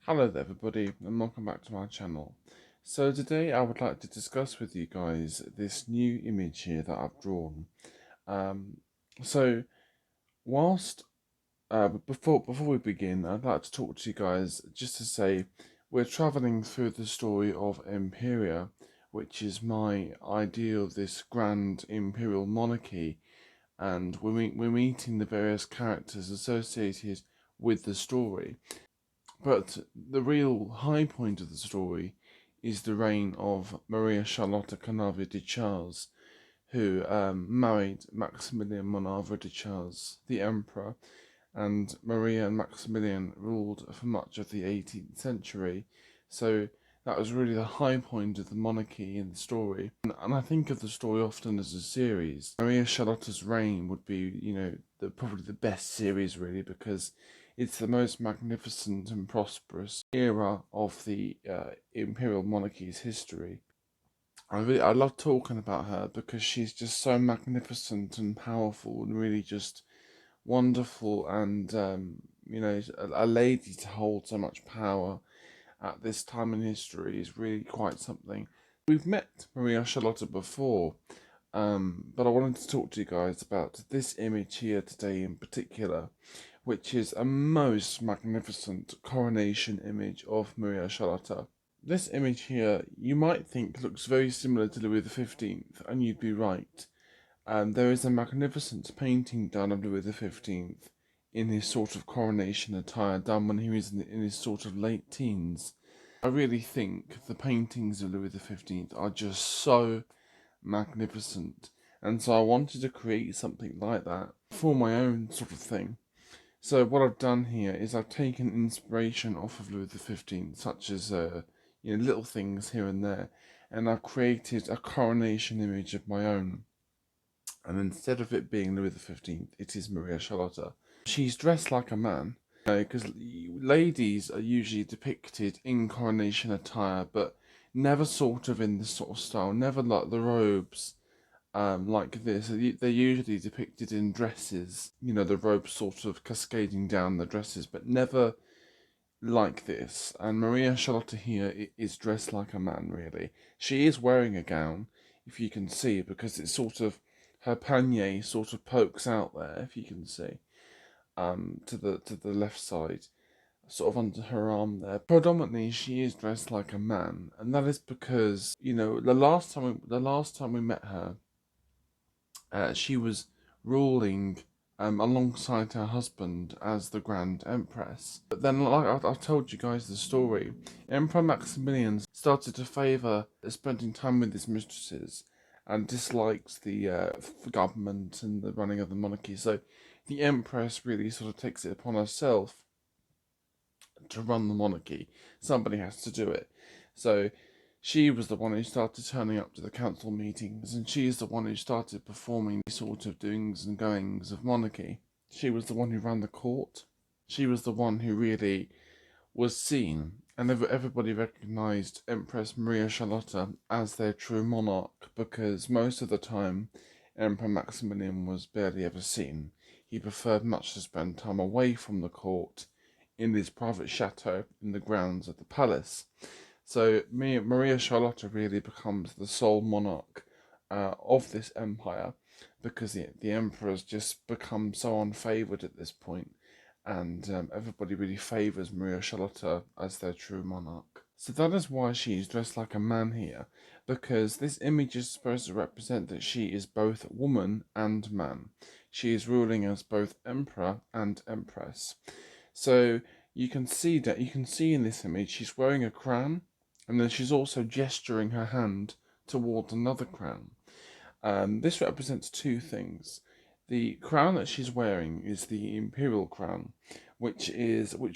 Hello there everybody and welcome back to my channel. So today I would like to discuss with you guys this new image here that I've drawn. Um, so whilst before we begin, I'd like to talk to you guys just to say we're travelling through the story of Emperia, which is my ideal of this grand imperial monarchy, and we're meeting the various characters associated with the story. But the real high point of the story is the reign of Maria Charlotta Canavi de Charles, who married Maximilian Monarva de Charles, the Emperor, and Maria and Maximilian ruled for much of the 18th century. So that was really the high point of the monarchy in the story. And I think of the story often as a series. Maria Charlotta's reign would be, probably the best series really, because it's the most magnificent and prosperous era of the imperial monarchy's history. I love talking about her because she's just so magnificent and powerful and really just wonderful, and a lady to hold so much power at this time in history is really quite something. We've met Maria Charlotta before, but I wanted to talk to you guys about this image here today in particular, which is a most magnificent coronation image of Maria Charlotta. This image here, you might think looks very similar to Louis XV, and you'd be right. There is a magnificent painting done of Louis XV in his sort of coronation attire, done when he was in his sort of late teens. I really think the paintings of Louis XV are just so magnificent, and so I wanted to create something like that for my own sort of thing. So what I've done here is I've taken inspiration off of Louis XV, such as little things here and there, and I've created a coronation image of my own. And instead of it being Louis XV, it is Maria Charlotta. She's dressed like a man, because ladies are usually depicted in coronation attire, but never sort of in this sort of style, never like the robes like this. They're usually depicted in dresses, the robes sort of cascading down the dresses, but never like this. And Maria Charlotta here is dressed like a man, really. She is wearing a gown, if you can see, because it's sort of, her panier sort of pokes out there, if you can see, to the left side, sort of under her arm there. Predominantly, she is dressed like a man, and that is because the last time we met her, she was ruling alongside her husband as the Grand Empress. But then, like I've told you guys the story, Emperor Maximilian started to favour spending time with his mistresses and dislikes the government and the running of the monarchy. So the Empress really sort of takes it upon herself to run the monarchy. Somebody has to do it. So she was the one who started turning up to the council meetings, and she's the one who started performing the sort of doings and goings of monarchy. She was the one who ran the court. She was the one who really was seen, and everybody recognised Empress Maria Charlotta as their true monarch, because most of the time Emperor Maximilian was barely ever seen. He preferred much to spend time away from the court in his private chateau in the grounds of the palace. So Maria Charlotta really becomes the sole monarch of this empire, because the emperor's just become so unfavoured at this point, and everybody really favours Maria Charlotta as their true monarch. So that is why she is dressed like a man here, because this image is supposed to represent that she is both woman and man. She is ruling as both emperor and empress. So you can see in this image she's wearing a crown, and then she's also gesturing her hand towards another crown. This represents two things. The crown that she's wearing is the Imperial crown, which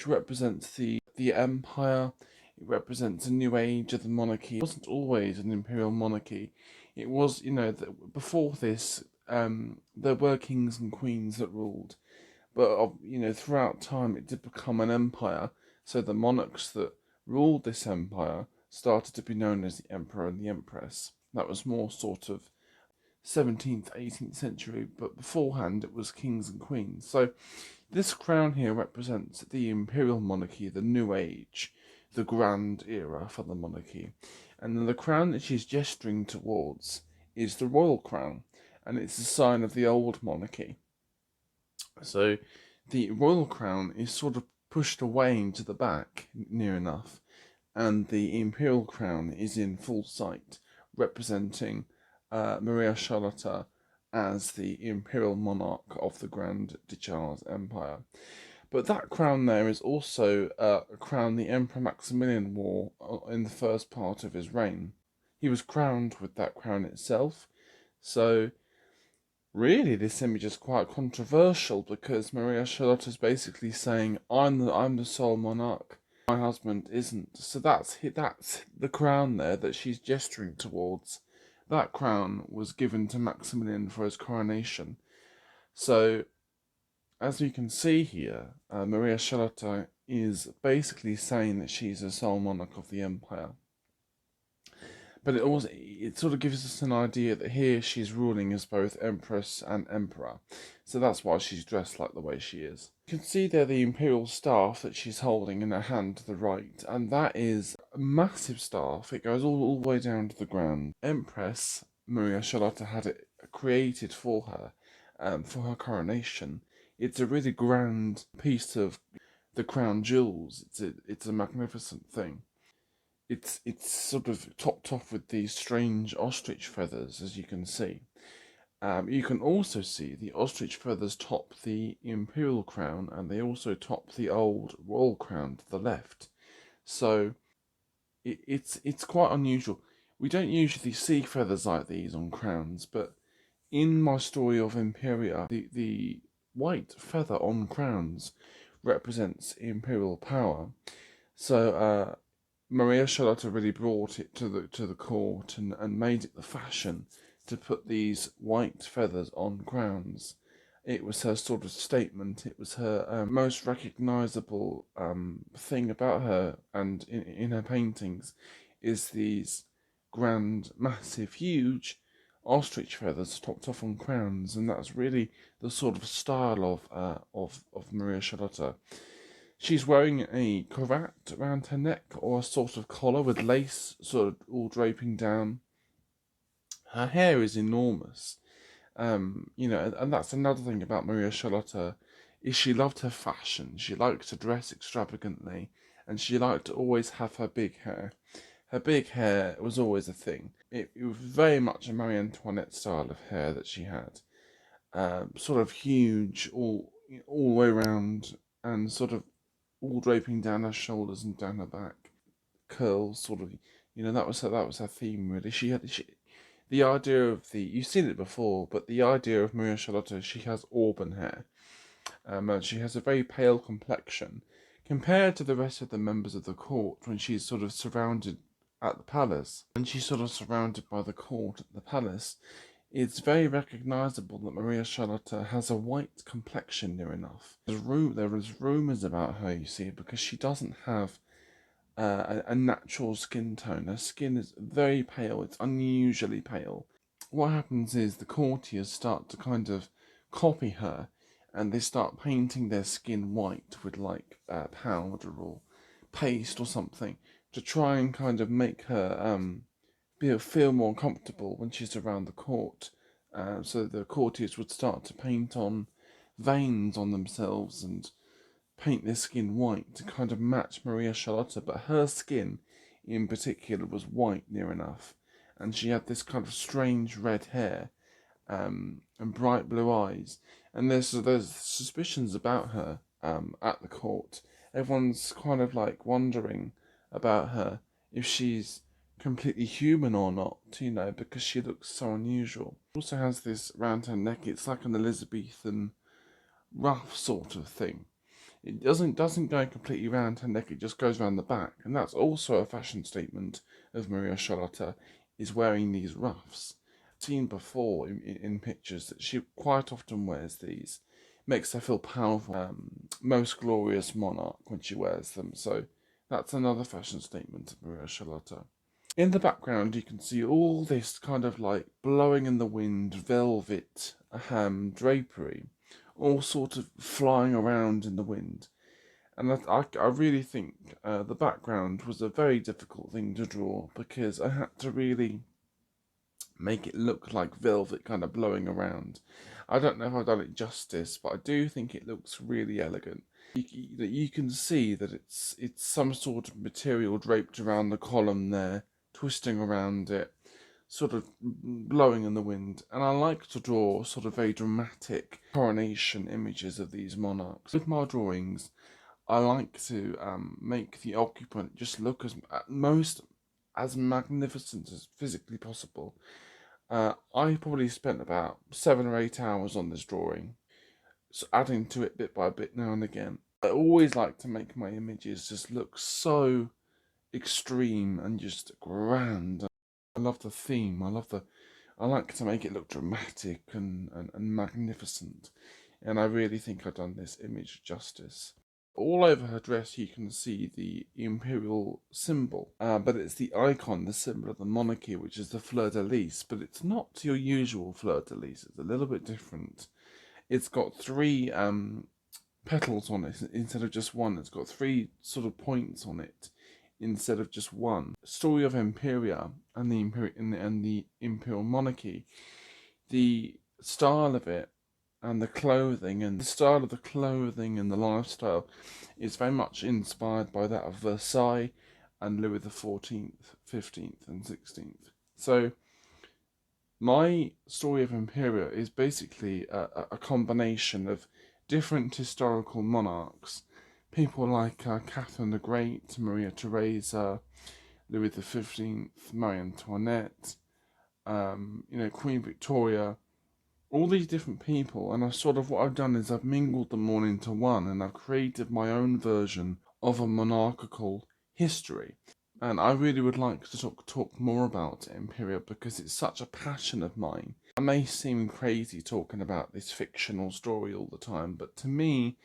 represents the empire. It represents a new age of the monarchy. It wasn't always an imperial monarchy. It was, before this, there were kings and queens that ruled, but throughout time it did become an empire. So the monarchs that ruled this empire started to be known as the emperor and the empress. That was more sort of 17th, 18th century, but beforehand it was kings and queens. So This crown here represents the Imperial monarchy, the New Age, the Grand Era for the monarchy. And then the crown that she's gesturing towards is the royal crown, and it's a sign of the old monarchy. So the royal crown is sort of pushed away into the back near enough, and the imperial crown is in full sight, representing Maria Charlotta as the imperial monarch of the Grand Duchess Empire. But that crown there is also a crown the Emperor Maximilian wore in the first part of his reign. He was crowned with that crown itself. So really, this image is quite controversial because Maria Charlotta is basically saying, I'm the sole monarch. My husband isn't." So that's the crown there that she's gesturing towards. That crown was given to Maximilian for his coronation. So, as you can see here, Maria Charlotta is basically saying that she's the sole monarch of the empire. But it sort of gives us an idea that here she's ruling as both Empress and Emperor. So that's why she's dressed like the way she is. You can see there the imperial staff that she's holding in her hand to the right, and that is a massive staff. It goes all the way down to the ground. Empress Maria Charlotta had it created for her coronation. It's a really grand piece of the crown jewels. It's a magnificent thing. It's sort of topped off with these strange ostrich feathers, as you can see. You can also see the ostrich feathers top the imperial crown, and they also top the old royal crown to the left. So it's quite unusual. We don't usually see feathers like these on crowns, but in my story of Emperia, the white feather on crowns represents imperial power. So Maria Charlotta really brought it to the court and made it the fashion to put these white feathers on crowns. It was her sort of statement. It was her most recognisable thing about her, and in her paintings, is these grand, massive, huge ostrich feathers topped off on crowns, and that's really the sort of style of Maria Charlotta. She's wearing a cravat around her neck or a sort of collar with lace sort of all draping down. Her hair is enormous. And that's another thing about Maria Charlotta is she loved her fashion. She liked to dress extravagantly, and she liked to always have her big hair. Her big hair was always a thing. It was very much a Marie Antoinette style of hair that she had, sort of huge, all the way around, and sort of all draping down her shoulders and down her back, curls, sort of. That was her theme really. The idea of you've seen it before, but the idea of Maria Charlotta, she has auburn hair. She has a very pale complexion compared to the rest of the members of the court when she's sort of surrounded at the palace. When she's sort of surrounded by the court at the palace, it's very recognisable that Maria Charlotta has a white complexion near enough. There is rumours about her, you see, because she doesn't have a natural skin tone. Her skin is very pale, it's unusually pale. What happens is the courtiers start to kind of copy her, and they start painting their skin white with like powder or paste or something to try and kind of make her feel more comfortable when she's around the court. So the courtiers would start to paint on veins on themselves and paint their skin white to kind of match Maria Charlotta, but her skin in particular was white near enough, and she had this kind of strange red hair and bright blue eyes, and there's suspicions about her at the court. Everyone's kind of like wondering about her if she's completely human or not, because she looks so unusual. She also has this around her neck. It's like an Elizabethan ruff sort of thing. It doesn't go completely around her neck, it just goes around the back. And that's also a fashion statement of Maria Charlotta, is wearing these ruffs. I've seen before in pictures that she quite often wears these. Makes her feel powerful, most glorious monarch when she wears them. So that's another fashion statement of Maria Charlotta. In the background, you can see all this kind of like blowing in the wind velvet drapery. all sort of flying around in the wind. And I really think the background was a very difficult thing to draw because I had to really make it look like velvet kind of blowing around. I don't know if I've done it justice, but I do think it looks really elegant. You can see that it's some sort of material draped around the column there, twisting around it, sort of blowing in the wind. And I like to draw sort of very dramatic coronation images of these monarchs. With my drawings, I like to make the occupant just look at most as magnificent as physically possible. I probably spent about 7 or 8 hours on this drawing, so adding to it bit by bit now and again. I always like to make my images just look so extreme and just grand. I love the theme. I like to make it look dramatic and magnificent. And I really think I've done this image justice. All over her dress you can see the imperial symbol, but it's the icon, the symbol of the monarchy, which is the fleur-de-lis, but it's not your usual fleur-de-lis, it's a little bit different. It's got three petals on it instead of just one. It's got three sort of points on it instead of just one. Story of Emperia and the Imperial monarchy. The style of it and the clothing and the style of the clothing and the lifestyle is very much inspired by that of Versailles and Louis XIV, 15th and 16th. So my story of Emperia is basically a combination of different historical monarchs, people like Catherine the Great, Maria Theresa, Louis XV, Marie Antoinette, Queen Victoria, all these different people, and what I've done is I've mingled them all into one, and I've created my own version of a monarchical history. And I really would like to talk more about Imperial because it's such a passion of mine. I may seem crazy talking about this fictional story all the time, but to me,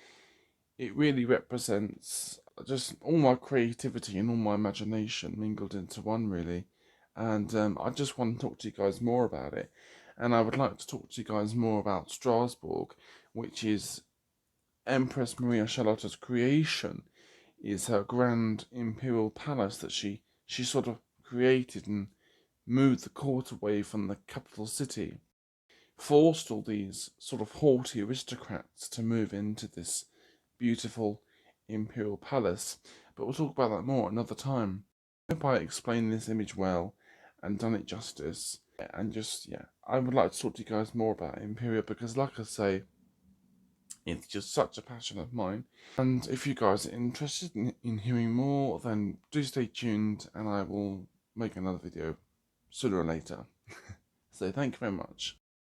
it really represents just all my creativity and all my imagination mingled into one, really. And I just want to talk to you guys more about it. And I would like to talk to you guys more about Strasbourg, which is Empress Maria Charlotta's creation, is her grand imperial palace that she sort of created and moved the court away from the capital city, forced all these sort of haughty aristocrats to move into this beautiful imperial palace. But we'll talk about that more another time. I hope I explained this image well and done it justice. And just, yeah, I would like to talk to you guys more about Imperial because, like I say, it's just such a passion of mine. And if you guys are interested in hearing more, then do stay tuned and I will make another video sooner or later. So thank you very much.